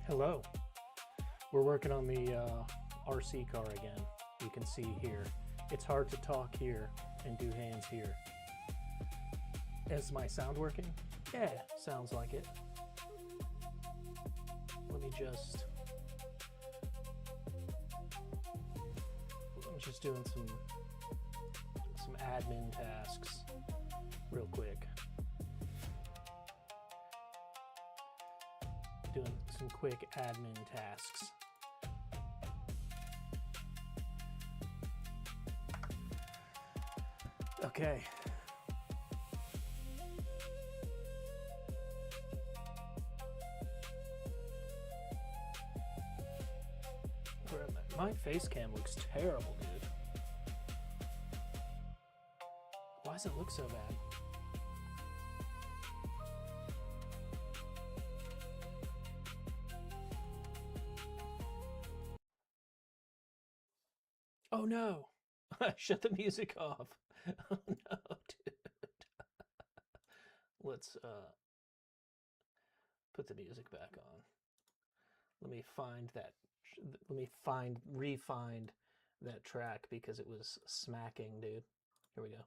Hello. We're working on the RC car again. You can see here. It's hard to talk here and do hands here. Is my sound working? Yeah, sounds like it. Let me just... I'm just doing some admin tasks real quick. Doing some quick admin tasks. Okay. My face cam looks terrible, dude. Why does it look so bad? Oh no! Shut the music off. Oh no, dude. Let's put the music back on. Let me find that. Let me re-find that track because it was smacking, dude. Here we go.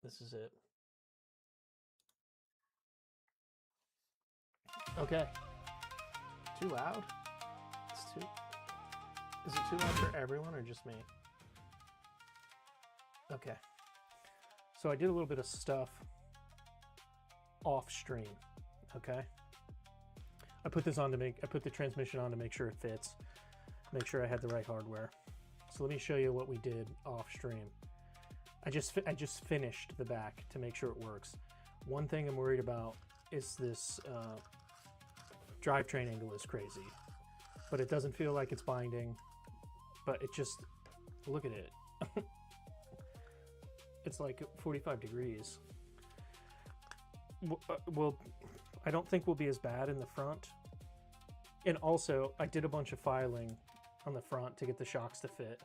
This is it. Okay. Too loud? It's too... Is it too loud for everyone or just me? Okay. So I did a little bit of stuff off stream, okay? I put the transmission on to make sure it fits, make sure I had the right hardware. So let me show you what we did off stream. I just finished the back to make sure it works. One thing I'm worried about is this drivetrain angle is crazy, but it doesn't feel like it's binding, but it just, look at it. It's like 45 degrees. Well, I don't think we'll be as bad in the front. And also, I did a bunch of filing on the front to get the shocks to fit,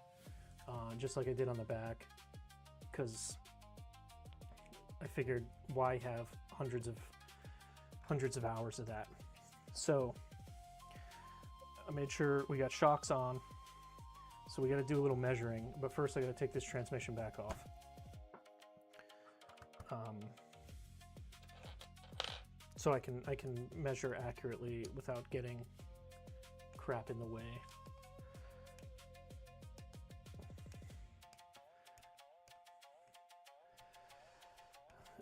just like I did on the back, because I figured why have hundreds of hours of that. So I made sure we got shocks on. So we got to do a little measuring, but first I got to take this transmission back off. So I can measure accurately without getting crap in the way.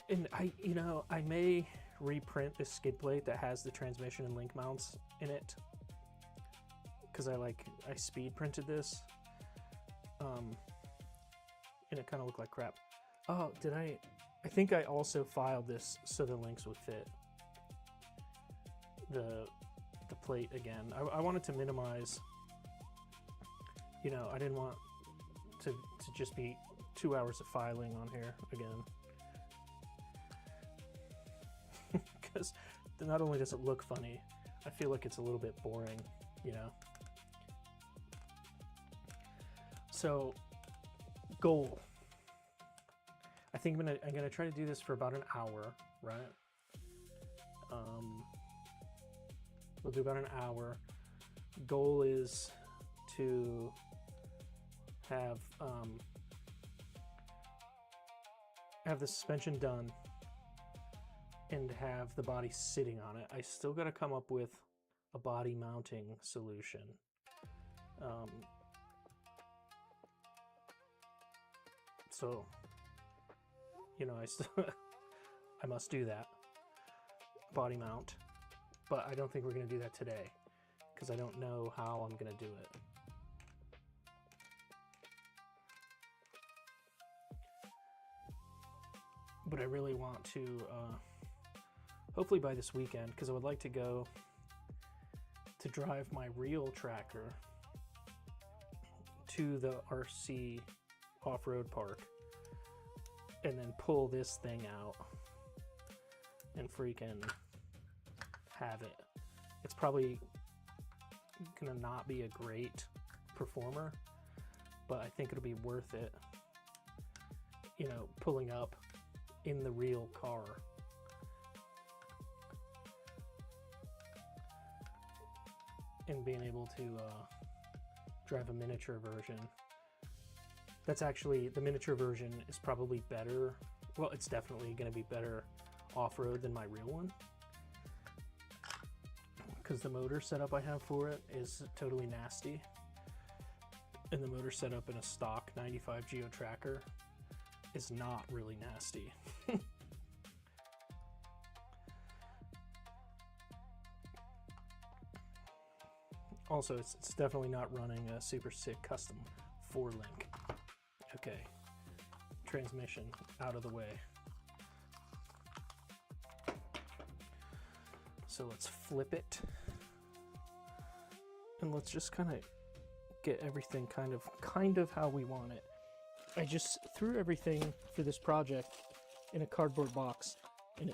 And I may reprint this skid plate that has the transmission and link mounts in it, because I speed printed this, and it kind of looked like crap. Oh, I think I also filed this so the links would fit the plate again. I wanted to minimize, I didn't want to just be 2 hours of filing on here again. Because not only does it look funny, I feel like it's a little bit boring, So, goal. I think I'm gonna try to do this for about an hour, right? We'll do about an hour. Goal is to have the suspension done and have the body sitting on it. I still got to come up with a body mounting solution. So, I must do that, body mount, but I don't think we're going to do that today because I don't know how I'm going to do it. But I really want to, hopefully by this weekend, because I would like to go to drive my real tracker to the RC off-road park and then pull this thing out and freaking have it. It's probably gonna not be a great performer, but I think it'll be worth it, pulling up in the real car. in being able to drive a miniature version. That's actually, the miniature version is probably better. Well, it's definitely going to be better off-road than my real one, because the motor setup I have for it is totally nasty. And the motor setup in a stock 95 Geo Tracker is not really nasty. Also, it's definitely not running a Super Sick Custom 4-link. Okay, transmission out of the way. So let's flip it. And let's just kind of get everything kind of how we want it. I just threw everything for this project in a cardboard box, and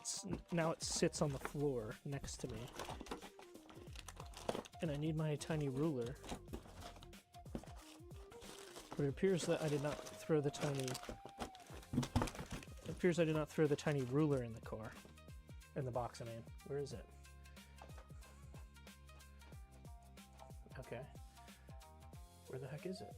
now it sits on the floor next to me. And I need my tiny ruler. But it appears that I did not throw the tiny... It appears I did not throw the tiny ruler in the car. In the box, I mean. Where is it? Okay. Where the heck is it?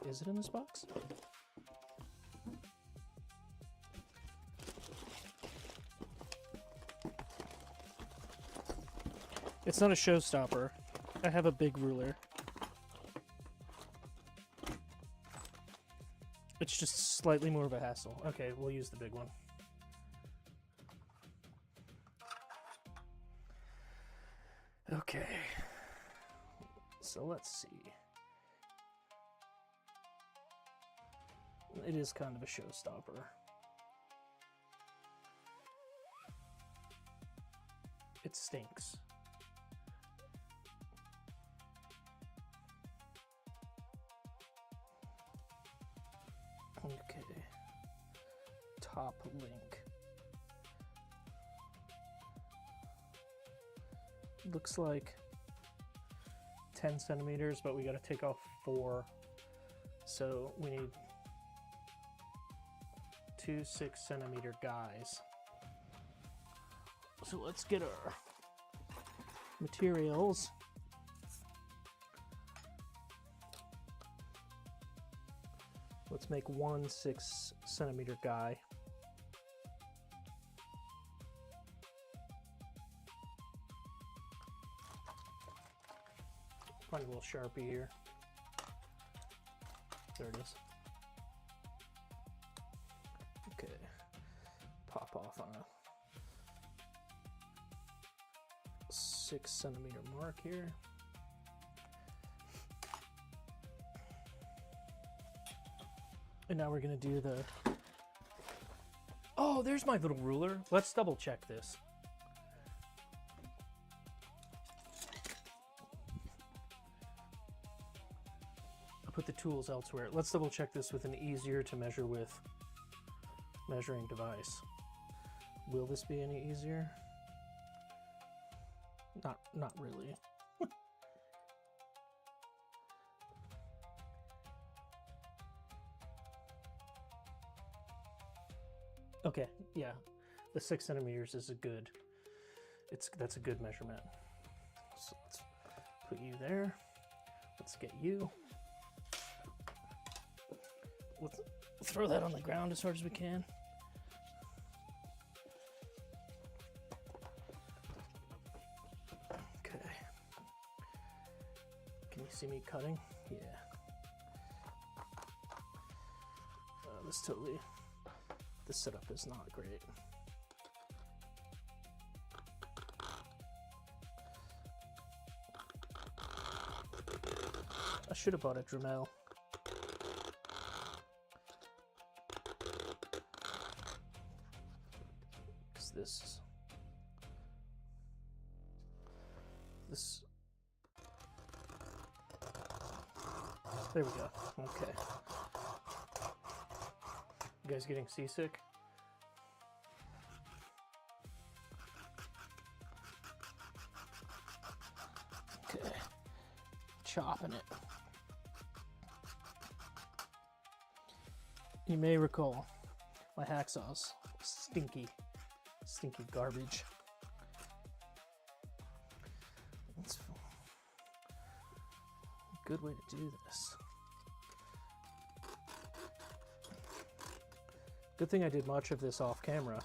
Is it in this box? It's not a showstopper. I have a big ruler. It's just slightly more of a hassle. Okay, we'll use the big one. Okay. So let's see. It is kind of a showstopper. It stinks. Okay. Top link. Looks like 10 centimeters, but we got to take off 4. So we need 2 6-centimeter guys. So let's get our materials. Let's make 1 6-centimeter guy. Find a little Sharpie here. There it is. Okay. Pop off on a 6-centimeter mark here. And now we're gonna do the... Oh, there's my little ruler. Let's double check this. I'll put the tools elsewhere. Let's double check this with an easier to measure with measuring device. Will this be any easier? Not really. Okay, yeah, the 6 centimeters is a good, that's a good measurement. So let's put you there. Let's get you. Let's throw that on the ground as hard as we can. Okay. Can you see me cutting? Yeah. This setup is not great. I should have bought a Dremel. Because this... There we go. Okay. You guys getting seasick? Okay. Chopping it. You may recall my hacksaws, stinky garbage. It's a good way to do this. Good thing I did much of this off camera.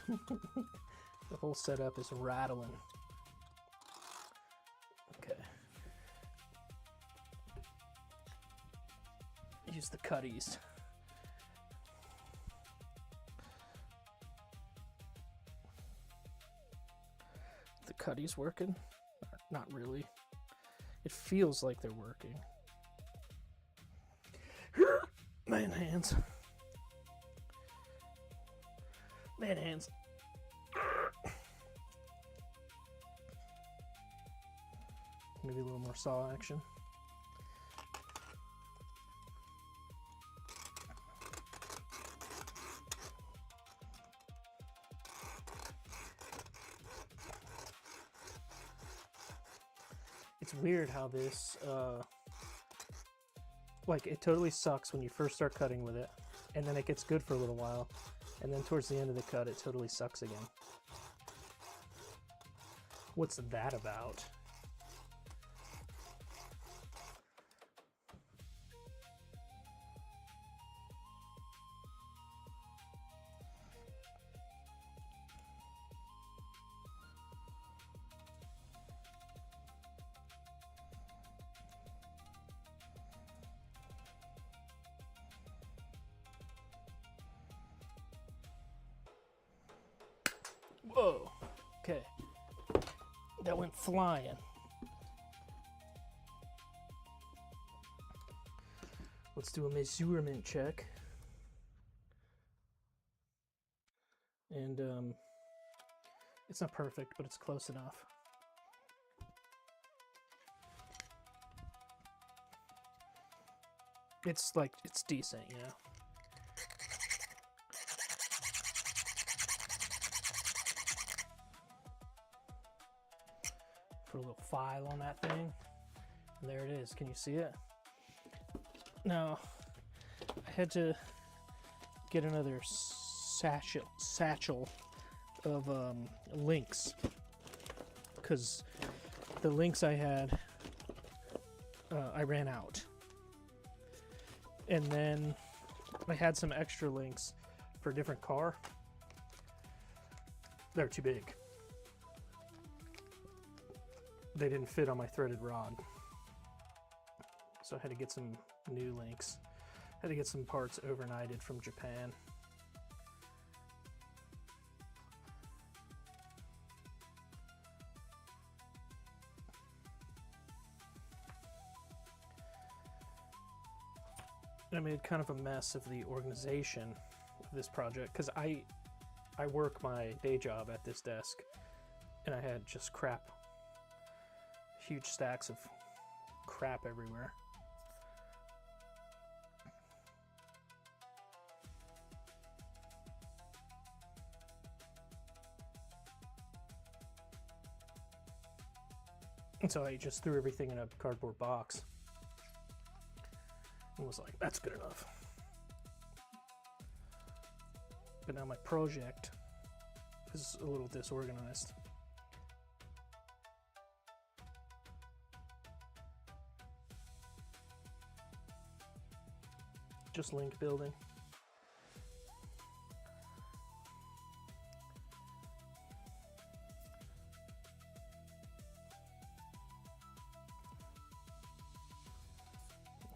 The whole setup is rattling. Okay. Use the cutties. The cutties working? Not really. It feels like they're working. Man hands. Man hands. Maybe a little more saw action. It's weird how this, like, it totally sucks when you first start cutting with it, and then it gets good for a little while, and then towards the end of the cut, it totally sucks again. What's that about? Whoa, okay, that went flying. Let's do a measurement check. And it's not perfect, but it's close enough. It's like, it's decent, you know. Put a little file on that thing, and there it is. Can you see it? Now, I had to get another satchel of links, because the links I had, I ran out. And then I had some extra links for a different car. They're too big. They didn't fit on my threaded rod. So I had to get some new links. I had to get some parts overnighted from Japan. And I made kind of a mess of the organization of this project, because I work my day job at this desk, and I had just crap, huge stacks of crap everywhere. And so I just threw everything in a cardboard box and was like, that's good enough. But now my project is a little disorganized. Just link building.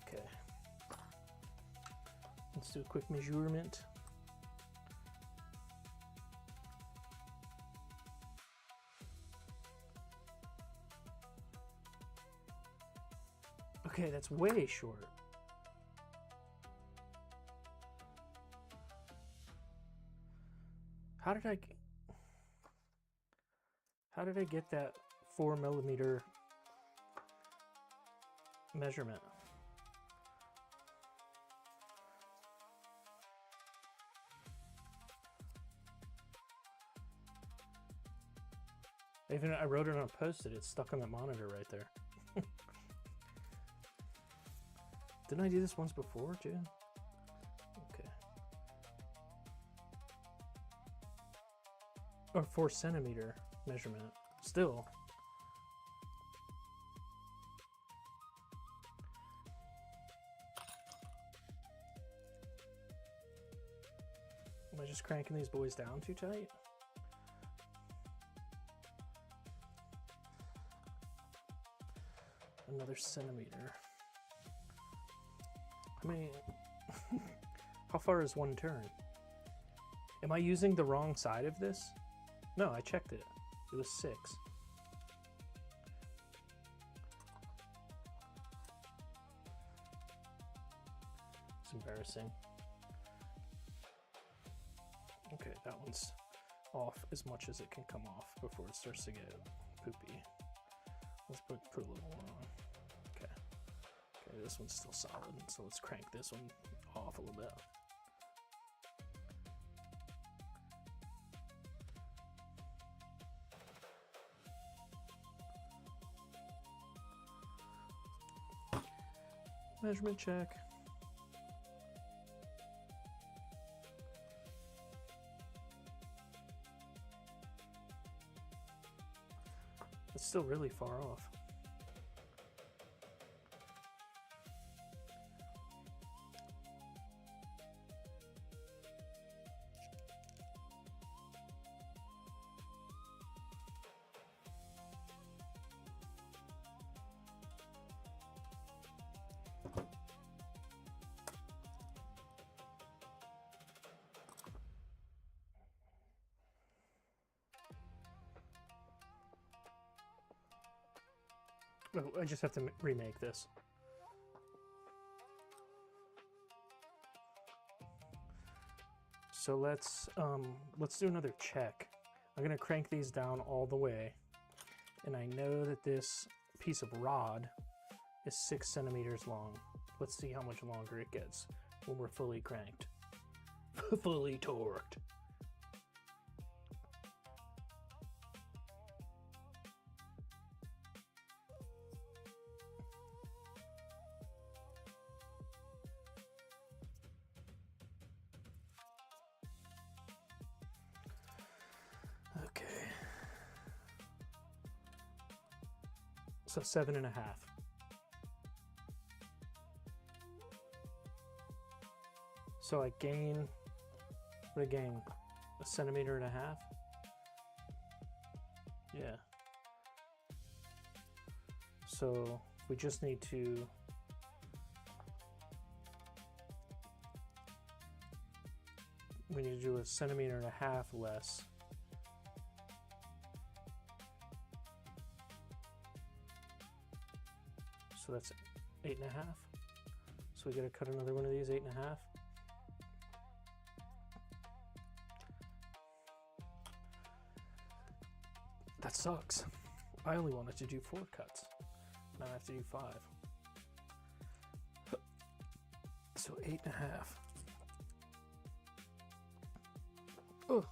Okay. Let's do a quick measurement. Okay, that's way short. How did I get that 4mm measurement? I wrote it on a post-it. It's stuck on the monitor right there. Didn't I do this once before, too? Okay. Or 4 centimeter measurement. Still. Am I just cranking these boys down too tight? Another centimeter. I mean, how far is one turn? Am I using the wrong side of this? No, I checked it. It was 6. It's embarrassing. Okay, that one's off as much as it can come off before it starts to get poopy. Let's put a little more on. Okay. Okay, this one's still solid, so let's crank this one off a little bit. Measurement check. It's still really far off. Oh, I just have to remake this. So let's do another check. I'm gonna crank these down all the way, and I know that this piece of rod is 6 centimeters long. Let's see how much longer it gets when we're fully cranked, fully torqued. So 7.5. So I gain, what do I gain? 1.5 centimeters? Yeah. So we just need to do 1.5 centimeters less. So that's 8.5. So we gotta cut another one of these, 8.5. That sucks. I only wanted to do 4 cuts. Now I have to do 5. So 8.5. Oh.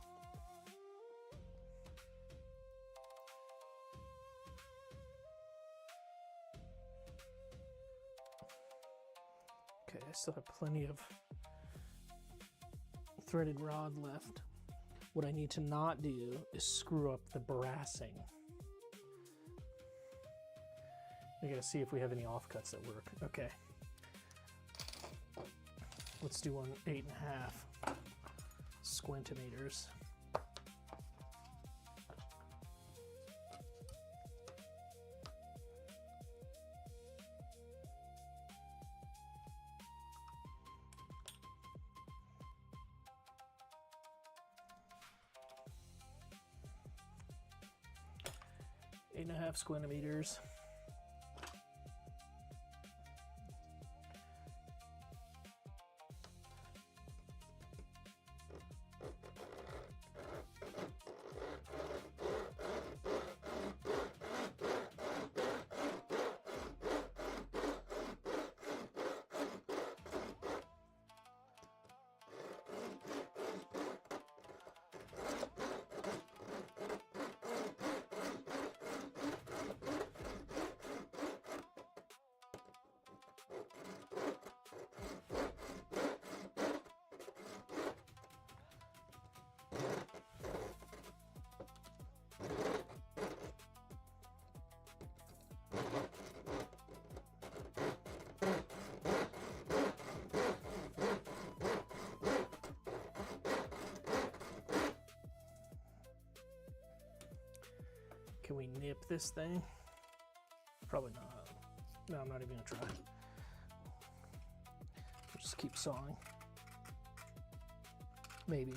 Okay, I still have plenty of threaded rod left. What I need to not do is screw up the brassing. We gotta see if we have any offcuts that work. Okay. Let's do one 8.5 squintimeters. Eight and a half squintimeters. Can we nip this thing? Probably not. No, I'm not even gonna try. We'll just keep sawing. Maybe.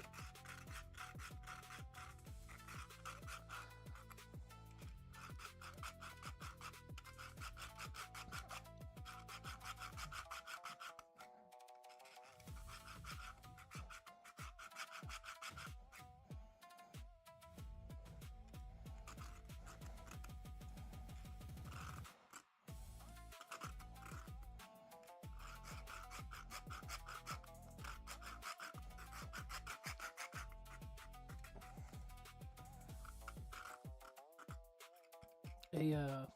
A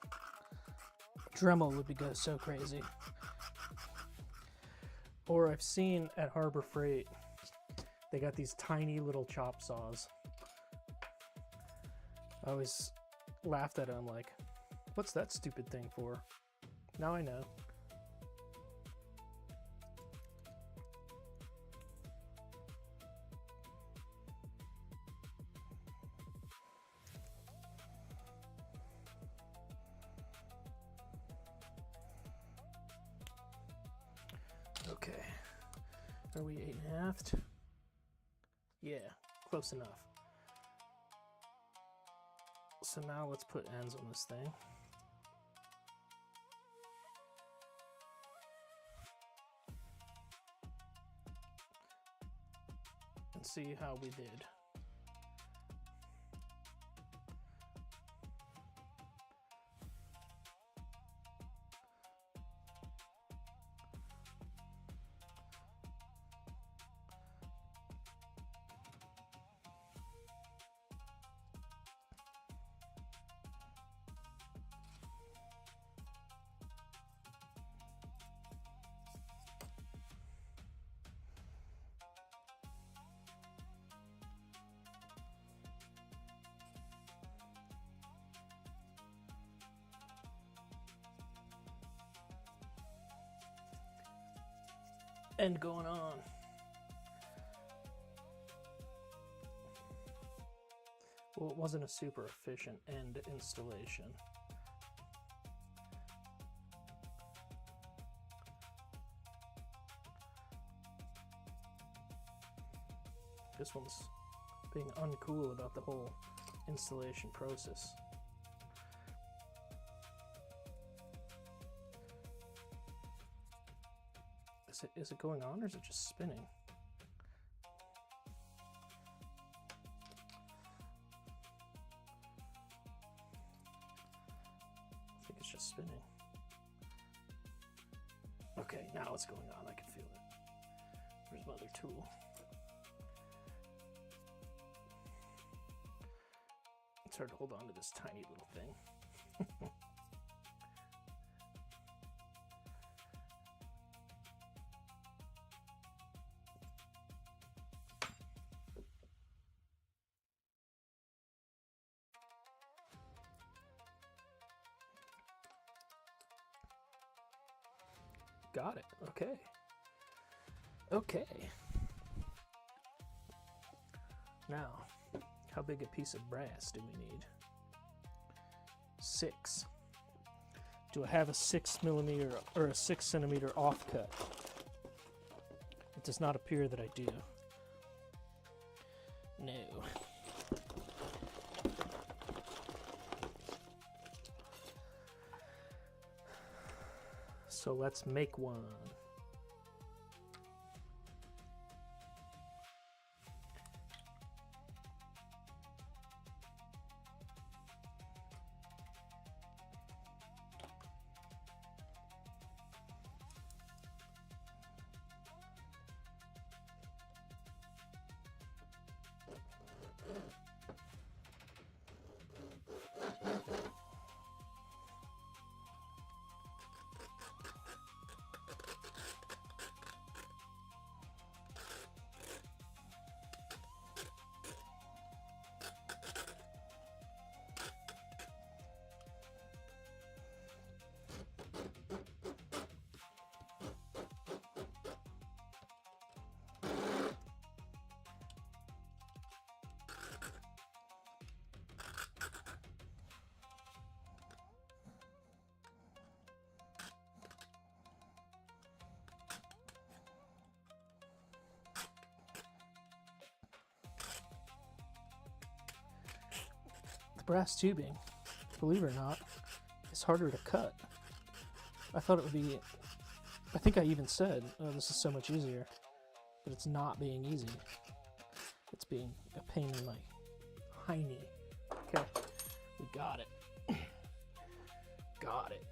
Dremel would be so crazy. Or I've seen at Harbor Freight, they got these tiny little chop saws. I always laughed at it. I'm like, what's that stupid thing for? Now I know. Okay, are we 8.5? Yeah, close enough. So now let's put ends on this thing. And see how we did. End going on. Well, it wasn't a super efficient end installation. This one's being uncool about the whole installation process. Is it going on or is it just spinning? I think it's just spinning. Okay, now it's going on. I can feel it. Where's my other tool? It's hard to hold on to this tiny little thing. Got it. Okay. Okay. Now, how big a piece of brass do we need? 6. Do I have a 6mm or a 6cm offcut? It does not appear that I do. No. So let's make one. brass tubing, believe it or not, is harder to cut. I thought it would be, I think I even said, oh, this is so much easier, but it's not being easy. It's being a pain in my hiney. Okay, we got it. Got it.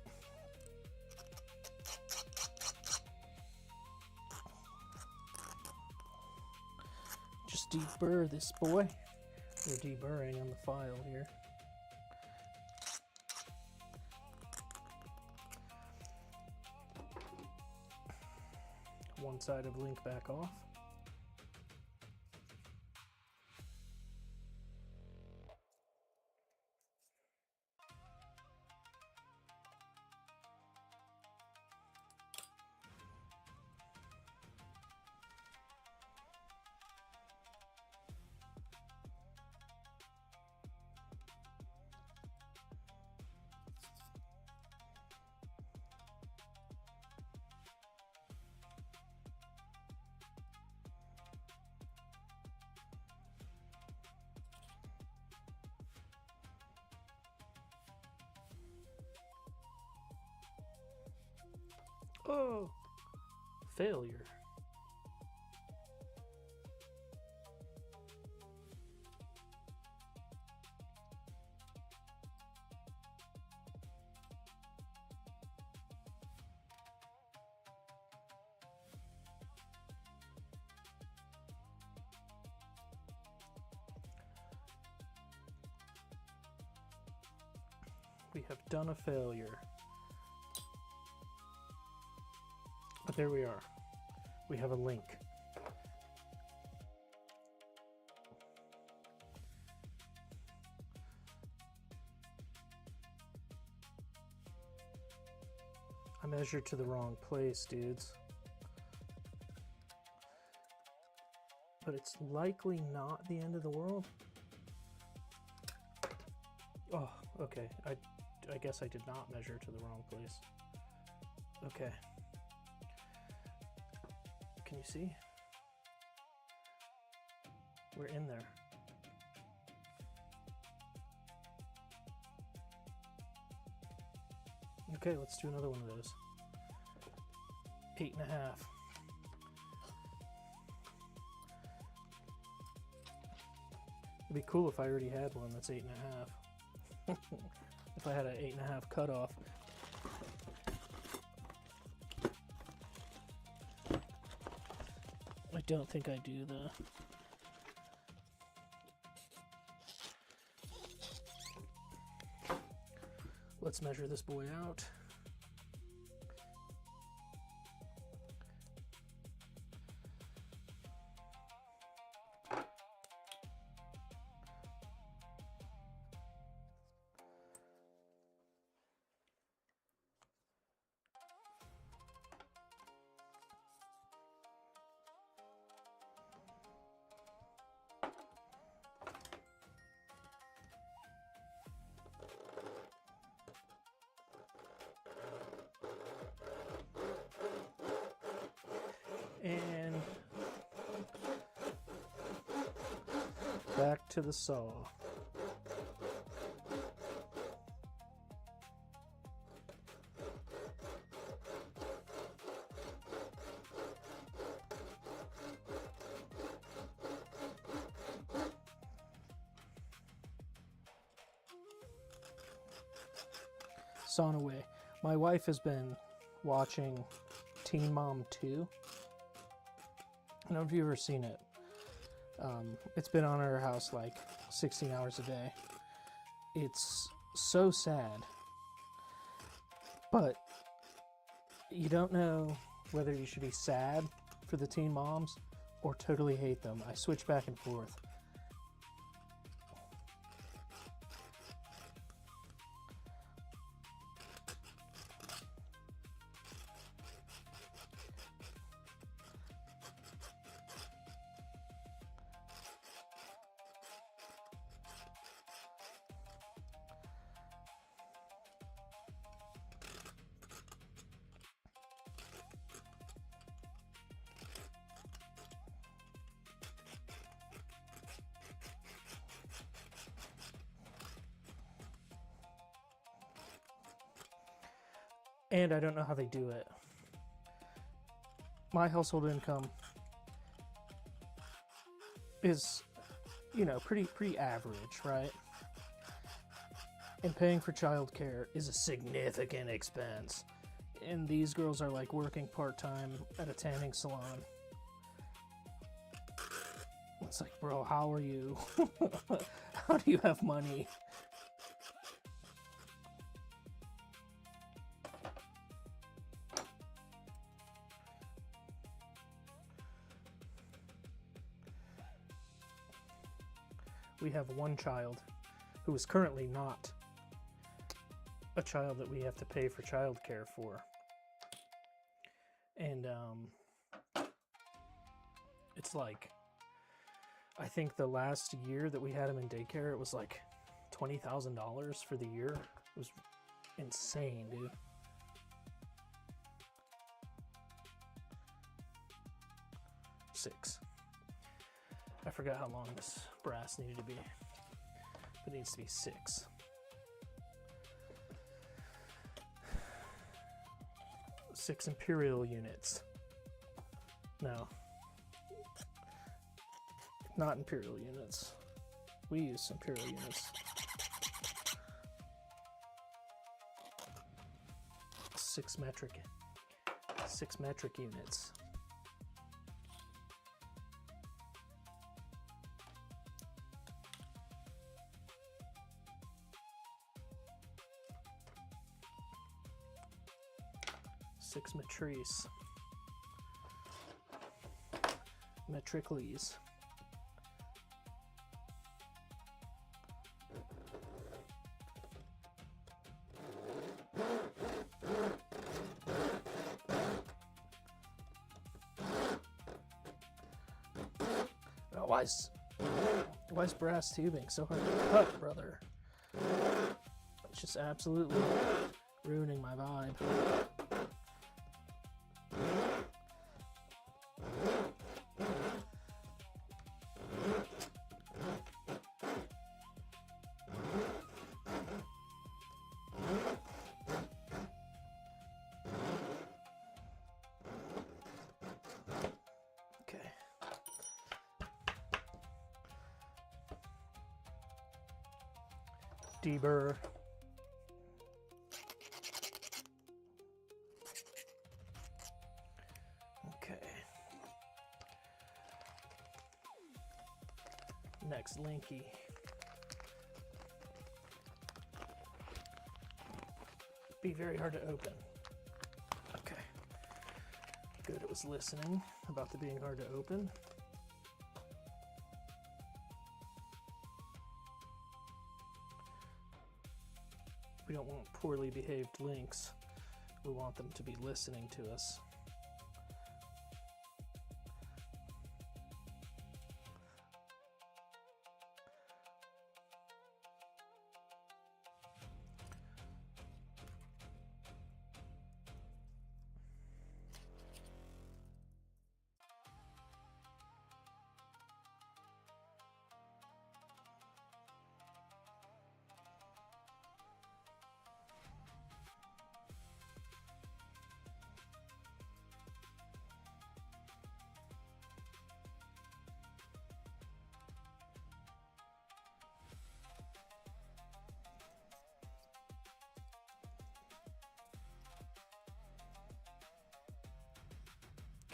Just deburr this boy. We're deburring on the file here. One side of link back off. Oh, failure. We have done a failure. But there we are. We have a link. I measured to the wrong place, dudes. But it's likely not the end of the world. Oh, okay. I guess I did not measure to the wrong place. Okay. Can you see? We're in there. Okay, let's do another one of those. 8.5. It'd be cool if I already had one that's 8.5. If I had an 8.5 cutoff. I don't think I do though. Let's measure this boy out. And back to the saw. Sawn away. My wife has been watching Teen Mom 2. I don't know if you've ever seen it. It's been on our house like 16 hours a day. It's so sad. But you don't know whether you should be sad for the teen moms or totally hate them. I switch back and forth. And I don't know how they do it. My household income is, you know, pretty average, right? And paying for childcare is a significant expense. And these girls are like working part-time at a tanning salon. It's like, bro, how are you? How do you have money? We have one child who is currently not a child that we have to pay for childcare for. And it's like, I think the last year that we had him in daycare, it was like $20,000 for the year. It was insane, dude. Six. I forgot how long this brass needed to be. But it needs to be 6. Six imperial units. No. Not imperial units. We use imperial units. 6 metric units. Six matrice. Metricles. Oh, why is brass tubing so hard to cut, brother? It's just absolutely ruining my vibe. Deburr. Okay. Next, Linky. Be very hard to open. Okay. Good, it was listening about the being hard to open. We don't want poorly behaved links. We want them to be listening to us.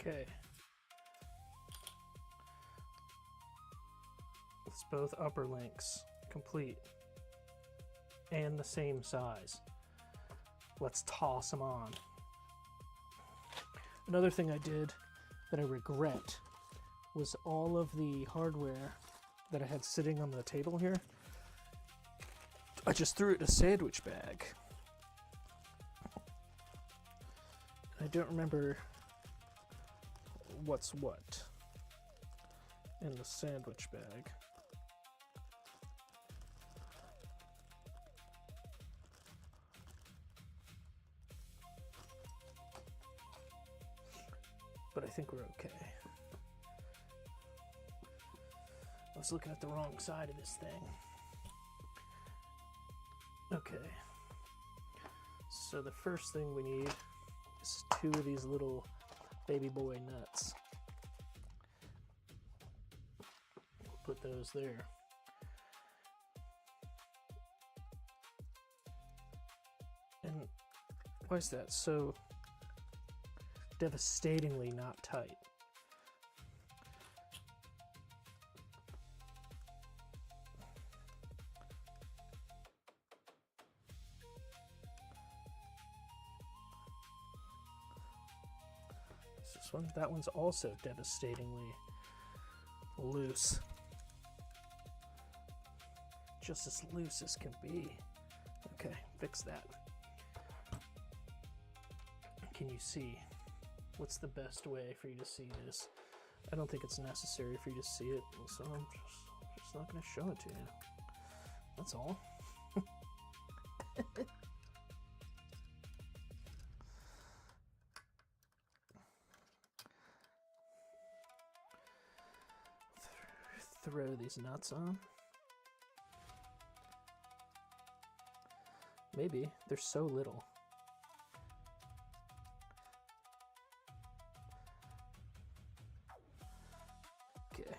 Okay. It's both upper links complete and the same size. Let's toss them on. Another thing I did that I regret was all of the hardware that I had sitting on the table here. I just threw it in a sandwich bag. I don't remember what's what in the sandwich bag. But I think we're okay. I was looking at the wrong side of this thing. Okay. So the first thing we need is 2 of these little baby boy nuts. We'll put those there. And why is that so devastatingly not tight? This one, that one's also devastatingly loose. Just as loose as can be. Okay, fix that. Can you see? What's the best way for you to see this? I don't think it's necessary for you to see it, so I'm just not going to show it to you. That's all. Throw these nuts on. Maybe. They're so little. Okay.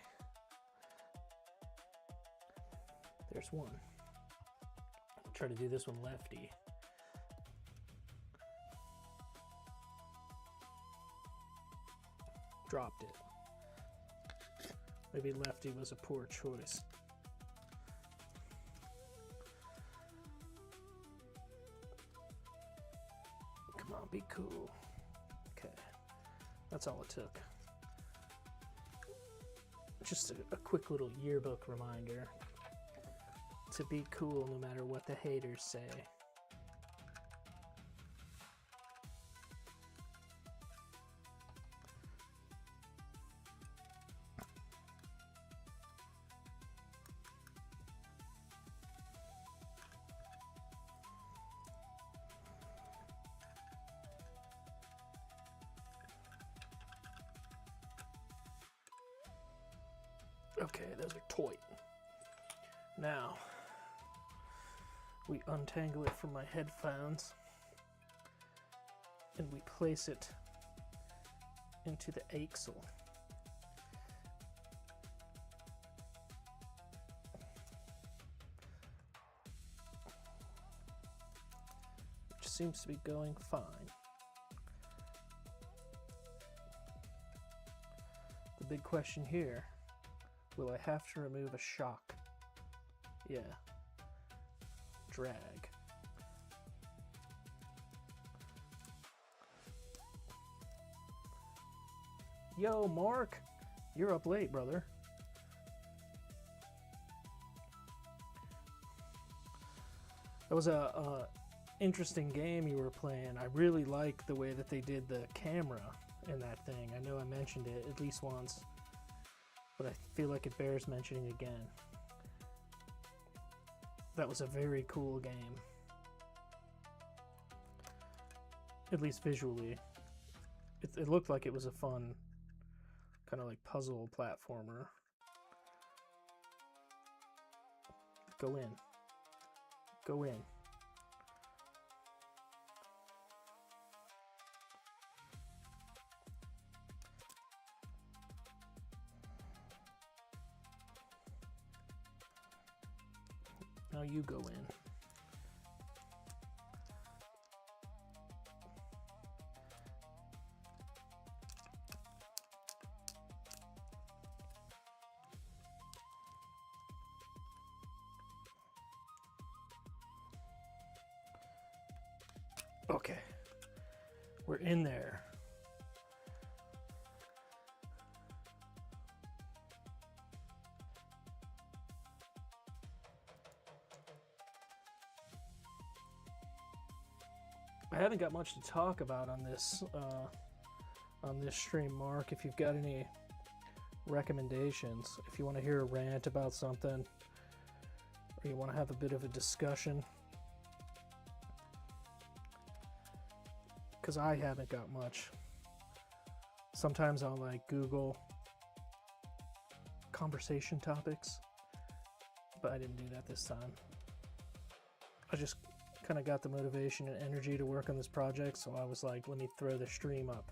There's one. I'll try to do this one lefty. Dropped it. Maybe lefty was a poor choice. Come on, be cool. Okay, that's all it took. Just a quick little yearbook reminder to be cool no matter what the haters say. Okay, those are taut. Now, we untangle it from my headphones and we place it into the axle. Which seems to be going fine. The big question here, will I have to remove a shock? Yeah. Drag. Yo, Mark! You're up late, brother. That was a interesting game you were playing. I really like the way that they did the camera in that thing. I know I mentioned it at least once, but I feel like it bears mentioning again. That was a very cool game. At least visually. It looked like it was a fun, kind of like puzzle platformer. Go in. Go in. Now you go in. Okay, we're in there. I haven't got much to talk about on this stream, Mark. If you've got any recommendations, if you want to hear a rant about something, or you want to have a bit of a discussion, because I haven't got much. Sometimes I'll like Google conversation topics, but I didn't do that this time. I just kind of got the motivation and energy to work on this project, so I was like, let me throw the stream up.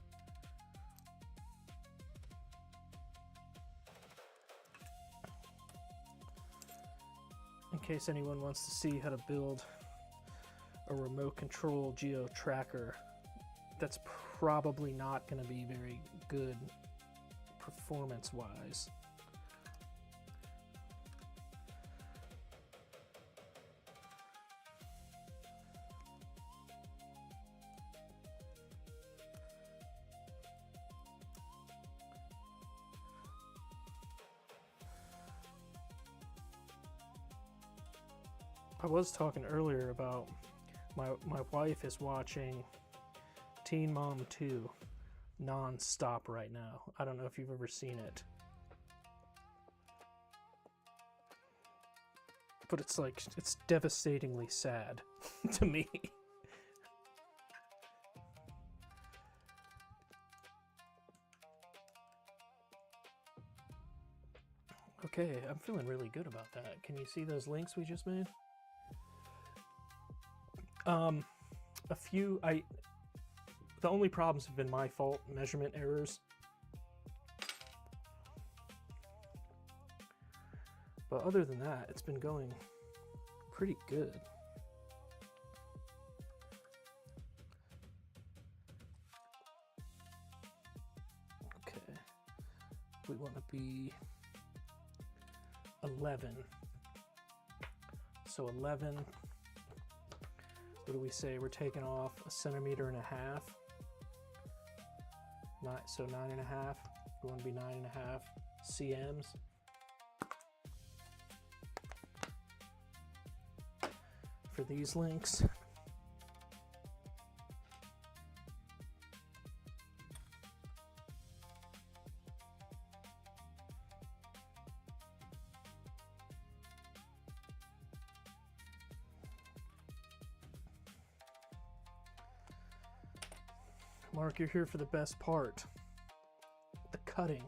In case anyone wants to see how to build a remote control geo tracker that's probably not going to be very good performance wise. I was talking earlier about my wife is watching Teen Mom 2 non-stop right now. I don't know if you've ever seen it. But it's like, it's devastatingly sad to me. Okay, I'm feeling really good about that. Can you see those links we just made? The only problems have been my fault, measurement errors. But other than that, it's been going pretty good. Okay, we want to be 11. So 11. What do we say? We're taking off 1.5 centimeters. So 9.5. We want to be 9.5 cms. For these links. Mark, you're here for the best part, the cutting.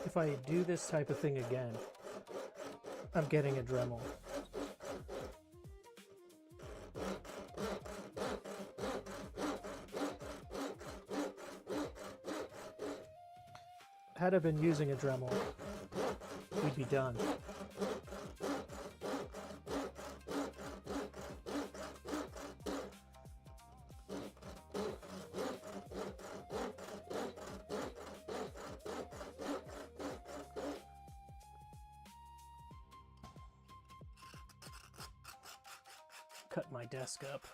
If I do this type of thing again, I'm getting a Dremel. Had I been using a Dremel, we'd be done. Cut my desk up.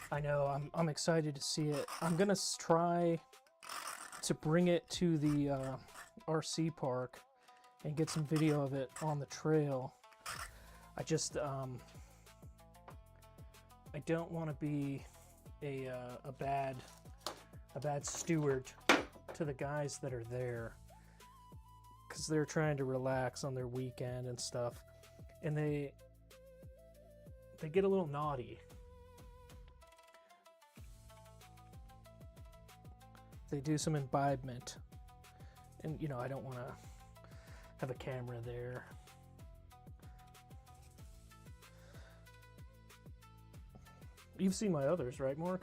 I know, I'm excited to see it. I'm gonna try to bring it to the RC park and get some video of it on the trail. I just I don't want to be a bad steward to the guys that are there, because they're trying to relax on their weekend and stuff, and they get a little naughty. They do some imbibement, and you know, I don't want to have a camera there. You've seen my others, right, Mark?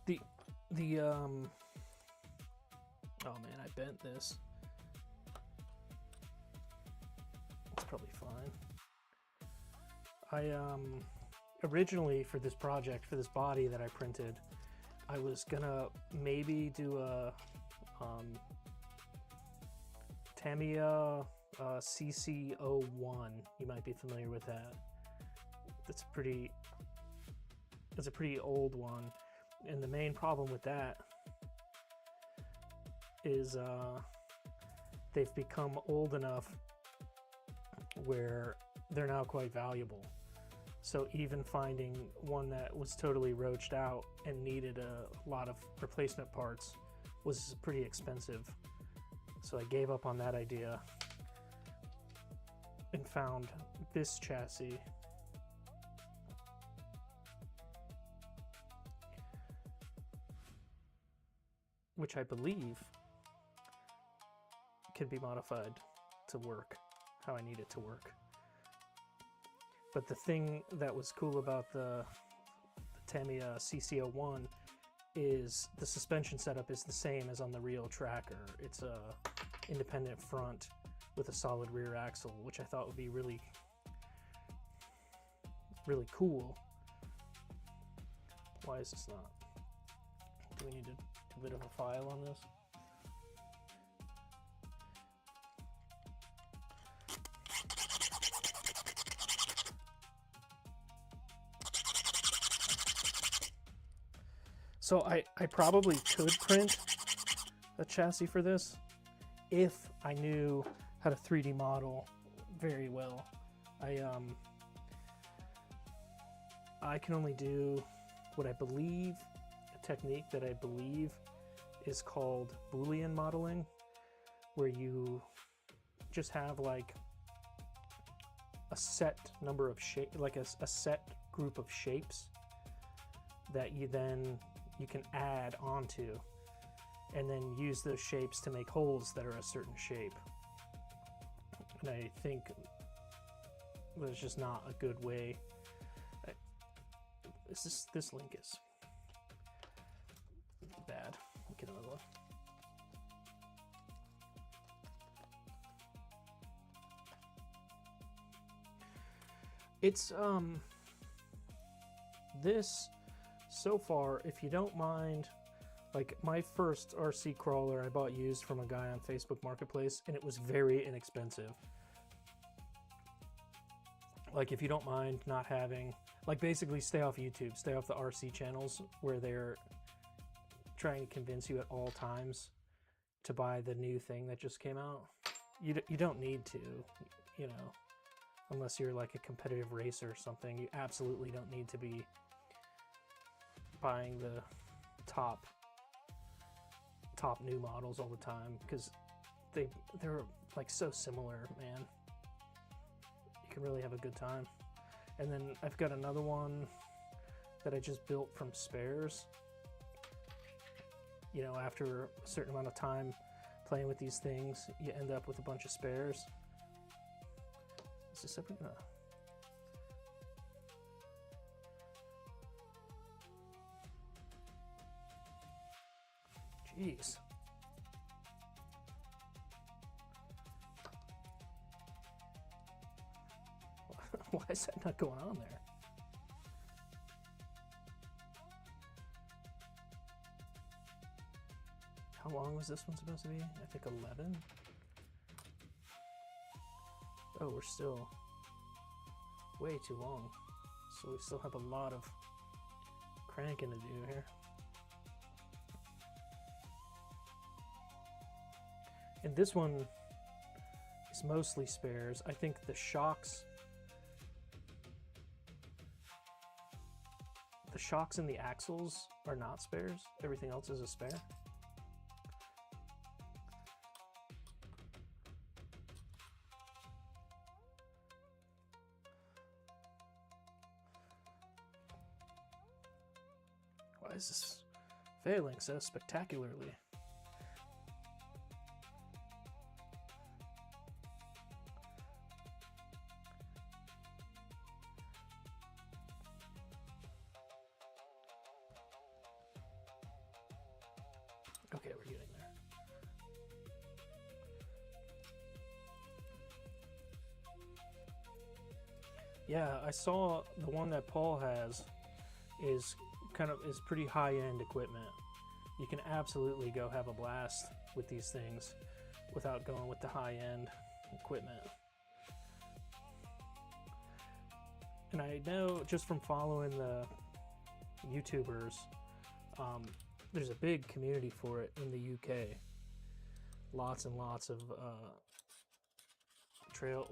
Oh man, I bent this. It's probably fine. originally for this project, for this body that I printed, I was gonna maybe do a Tamiya CC01. You might be familiar with that. It's a pretty old one, and the main problem with that is they've become old enough where they're now quite valuable. So even finding one that was totally roached out and needed a lot of replacement parts was pretty expensive. So I gave up on that idea and found this chassis. Which I believe can be modified to work how I need it to work. But the thing that was cool about the Tamiya CC01 is the suspension setup is the same as on the real tracker. It's a independent front with a solid rear axle, which I thought would be really, really cool. Why is this not? Do we need to do a bit of a file on this? So I probably could print a chassis for this if I knew how to 3D model very well. I can only do what I believe, a technique that I believe is called Boolean modeling, where you just have like a set number of shape, like a set group of shapes that you can add onto, and then use those shapes to make holes that are a certain shape. And I think there's just not a good way. This link is bad. Get another one. It's this so far, if you don't mind, like my first RC crawler I bought used from a guy on Facebook Marketplace, and it was very inexpensive. Like, if you don't mind not having, like, basically stay off YouTube, stay off the RC channels where they're trying to convince you at all times to buy the new thing that just came out. You don't need to, you know, unless you're like a competitive racer or something. You absolutely don't need to be buying the top new models all the time, because they're like so similar, man. You can really have a good time. And then I've got another one that I just built from spares. You know, after a certain amount of time playing with these things, you end up with a bunch of spares. Is this ever gonna... Jeez. Why is that not going on there? How long was this one supposed to be? I think 11. Oh, we're still way too long. So we still have a lot of cranking to do here. And this one is mostly spares. I think the shocks and the axles are not spares. Everything else is a spare. Why is this failing so spectacularly? Okay, we're getting there. Yeah, I saw the one that Paul has is is pretty high-end equipment. You can absolutely go have a blast with these things without going with the high-end equipment. And I know just from following the YouTubers, there's a big community for it in the UK. Lots and lots of trail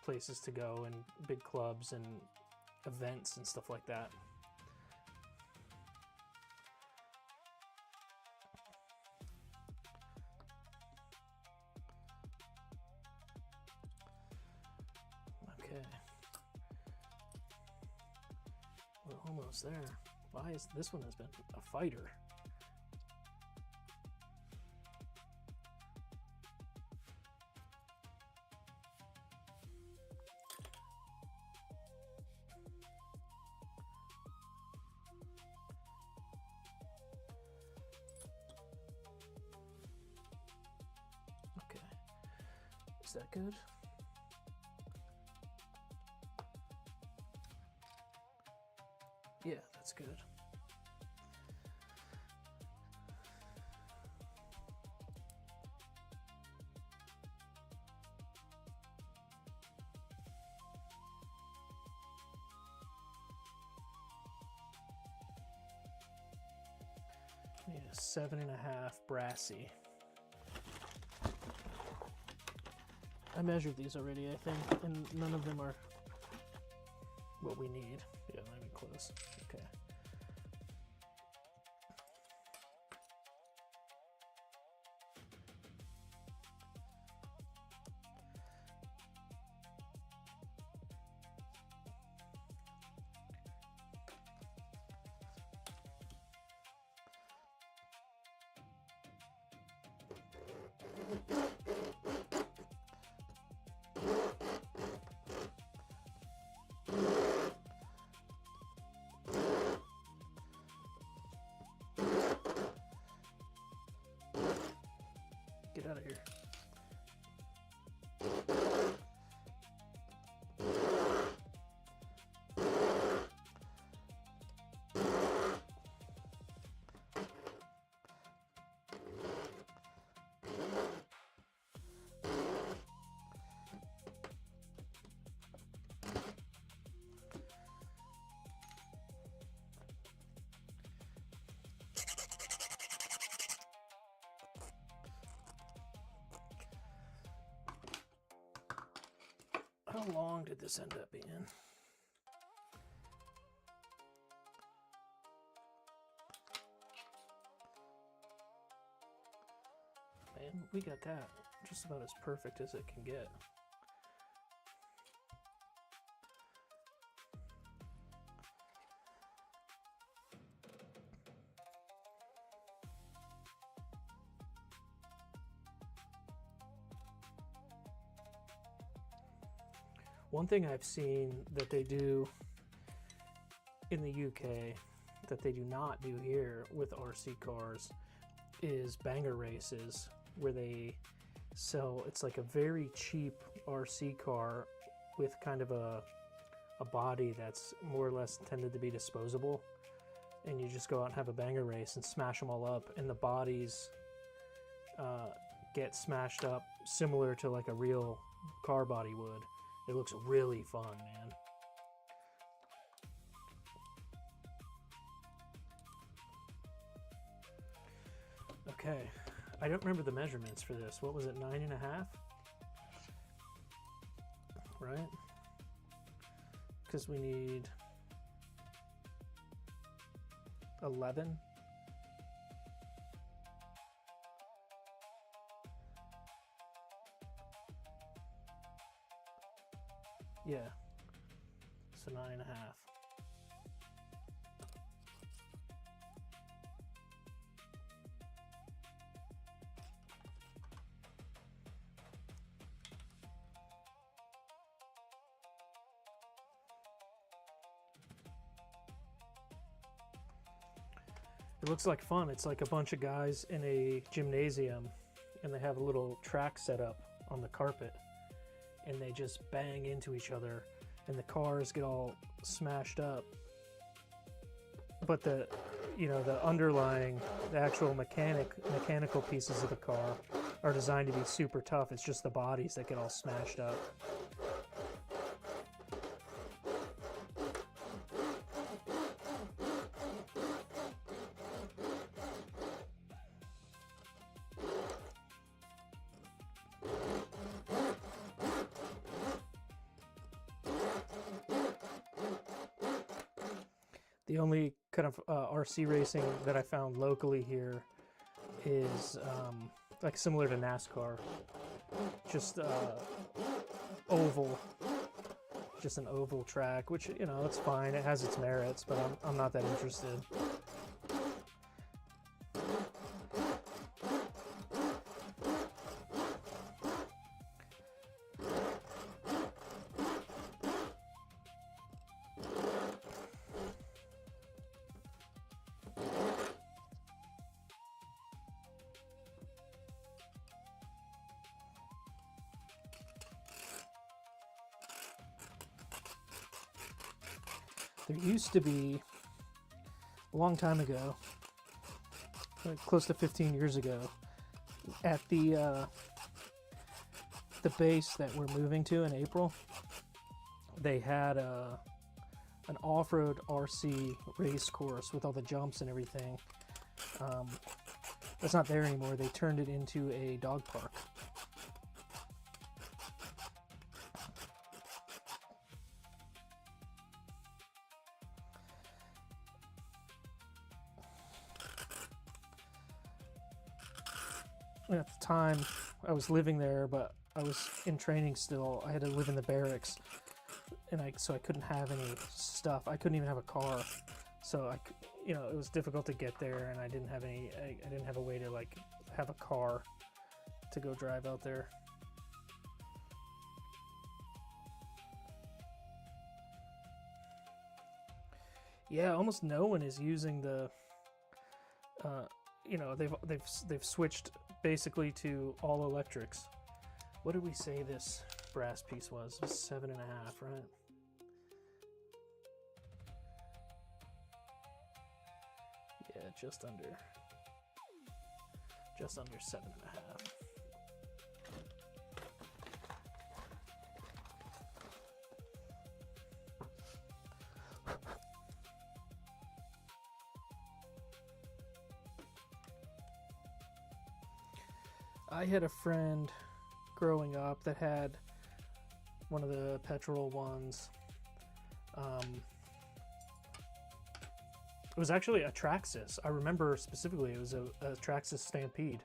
places to go and big clubs and events and stuff like that. Okay. We're almost there. Why is this one has been a fighter? Okay. Is that good? Yeah, that's good. Need a 7.5 brassy. I measured these already, I think, and none of them are what we need. Yeah, not even close. Okay. Get out of here. How long did this end up being? Man, we got that just about as perfect as it can get. One thing I've seen that they do in the UK that they do not do here with RC cars is banger races, where they sell, it's like a very cheap RC car with kind of a body that's more or less intended to be disposable, and you just go out and have a banger race and smash them all up, and the bodies get smashed up similar to like a real car body would. It looks really fun, man. Okay, I don't remember the measurements for this. What was it, 9.5? Right? Because we need 11. Yeah, so 9.5. It looks like fun. It's like a bunch of guys in a gymnasium, and they have a little track set up on the carpet, and they just bang into each other and the cars get all smashed up. But the underlying, the actual mechanical pieces of the car are designed to be super tough. It's just the bodies that get all smashed up. The only kind of RC racing that I found locally here is like similar to NASCAR, just oval, just an oval track, which, you know, it's fine. It has its merits, but I'm not that interested. There used to be, a long time ago, like close to 15 years ago, at the base that we're moving to in April, they had an off-road RC race course with all the jumps and everything. That's not there anymore. They turned it into a dog park. At the time, I was living there, but I was in training still. I had to live in the barracks, and so I couldn't have any stuff. I couldn't even have a car, so it was difficult to get there, and I didn't have a way to like have a car to go drive out there. Yeah, almost no one is using the. They've switched basically to all electrics. What did we say this brass piece was? It was 7.5, right? Yeah, just under 7.5. I had a friend growing up that had one of the petrol ones. It was actually a Traxxas. I remember specifically it was a Traxxas Stampede.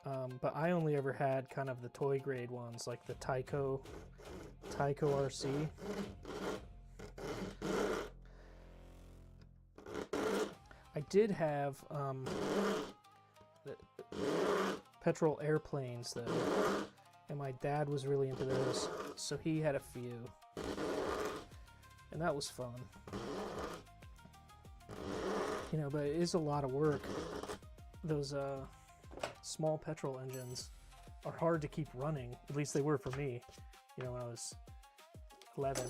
But I only ever had kind of the toy grade ones, like the Tyco RC. I did have petrol airplanes though, and my dad was really into those, so he had a few, and that was fun. But it is a lot of work. Those small petrol engines are hard to keep running. At least they were for me, when I was 11.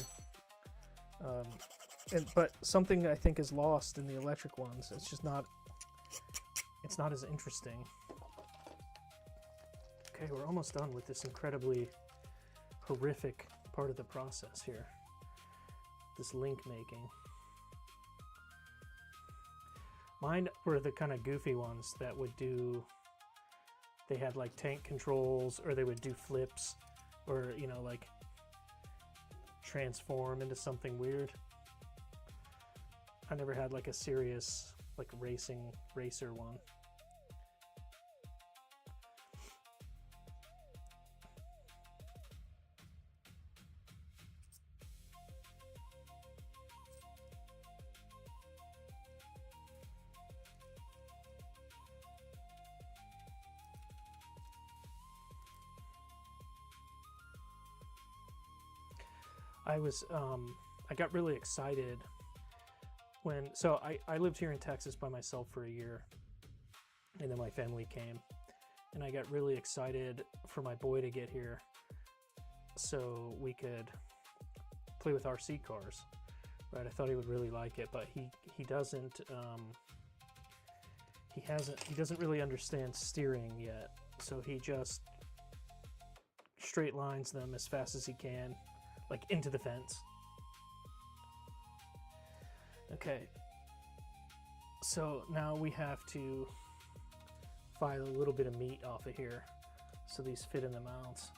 But something I think is lost in the electric ones. It's not as interesting. Okay, we're almost done with this incredibly horrific part of the process here. This link making. Mine were the kind of goofy ones that they had like tank controls, or they would do flips, or, like transform into something weird. I never had like a serious, like racer one. I got really excited so I lived here in Texas by myself for a year, and then my family came, and I got really excited for my boy to get here so we could play with RC cars, right? I thought he would really like it, but he doesn't. He doesn't really understand steering yet, so he just straight lines them as fast as he can, like into the fence. Okay, so now we have to file a little bit of meat off of here so these fit in the mounts.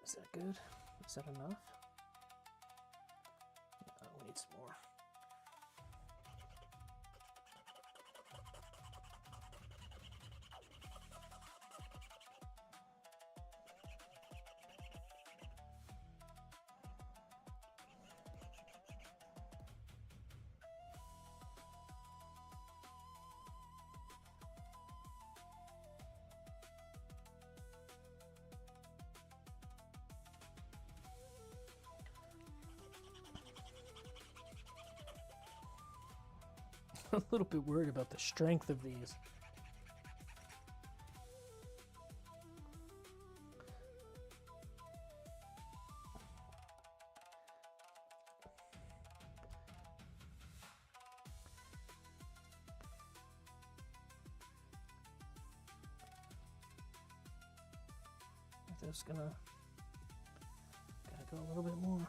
Is that good? Is that enough? We need some more. A little bit worried about the strength of these. I'm just gotta go a little bit more.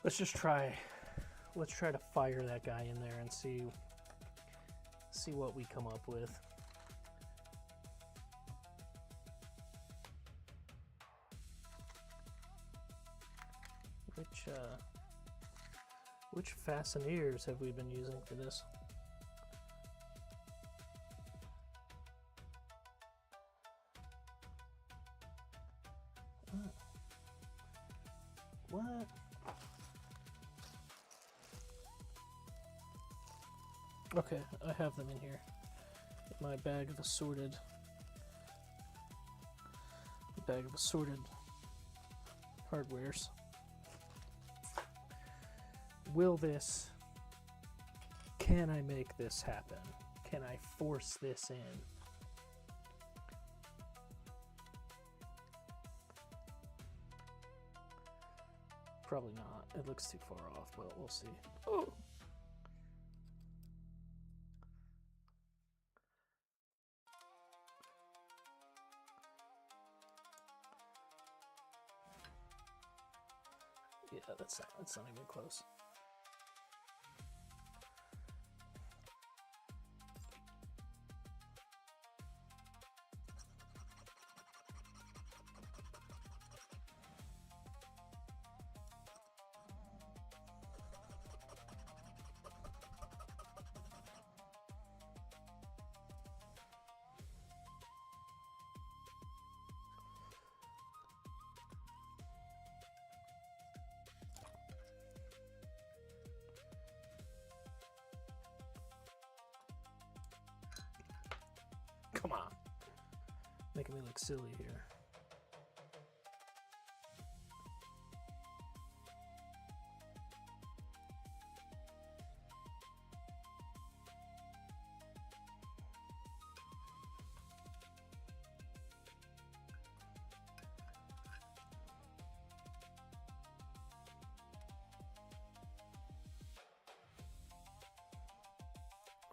Let's try to fire that guy in there and see what we come up with. Which fasteners have we been using for this? What? Okay, I have them in here. My bag of assorted hardwares. Can I make this happen? Can I force this in? Probably not. It looks too far off, but we'll see. Oh! Yeah, that's not even close. Come on. Making me look silly here.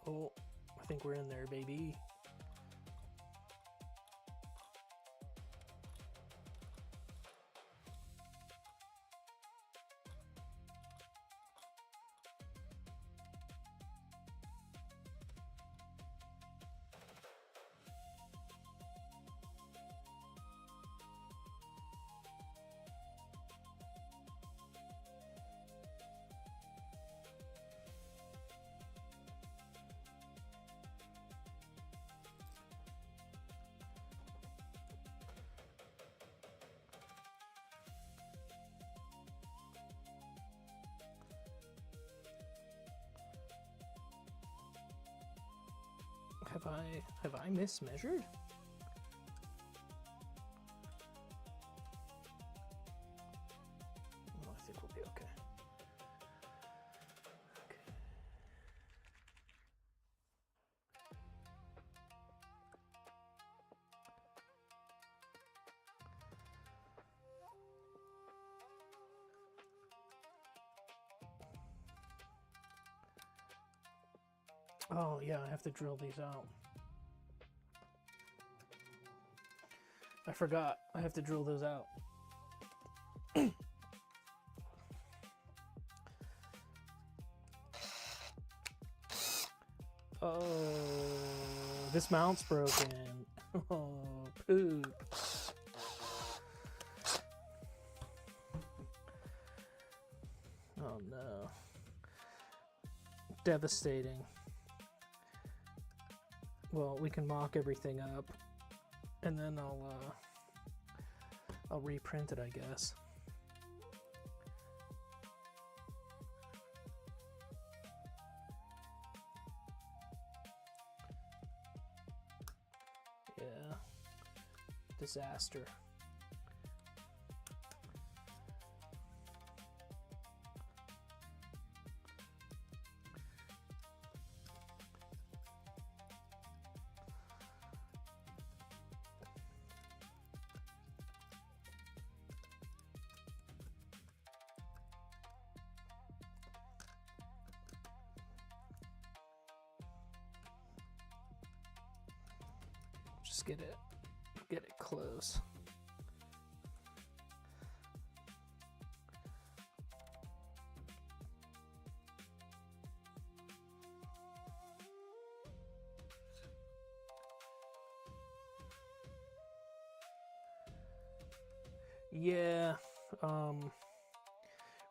Oh, I think we're in there, baby. have I mismeasured? Oh, I think we'll be okay. Oh yeah, I have to drill these out. I forgot. I have to drill those out. Oh, this mount's broken. Oh, poop. Oh no. Devastating. Well, we can mock everything up, and then I'll reprint it, I guess. Yeah. Disaster. Just get it close. Yeah,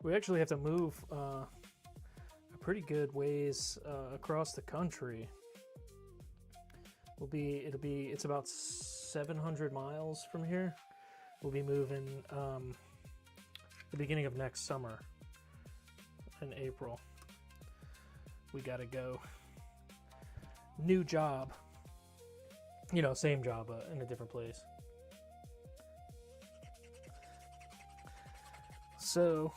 we actually have to move a pretty good ways across the country. It's about 700 miles from here. We'll be moving the beginning of next summer in April. We gotta go. New job. You know, same job, but in a different place. So,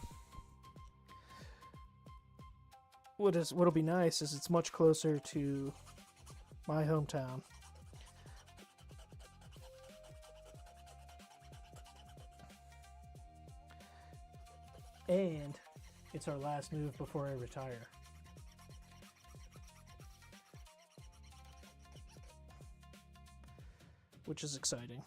what'll be nice is it's much closer to my hometown. And it's our last move before I retire. Which is exciting.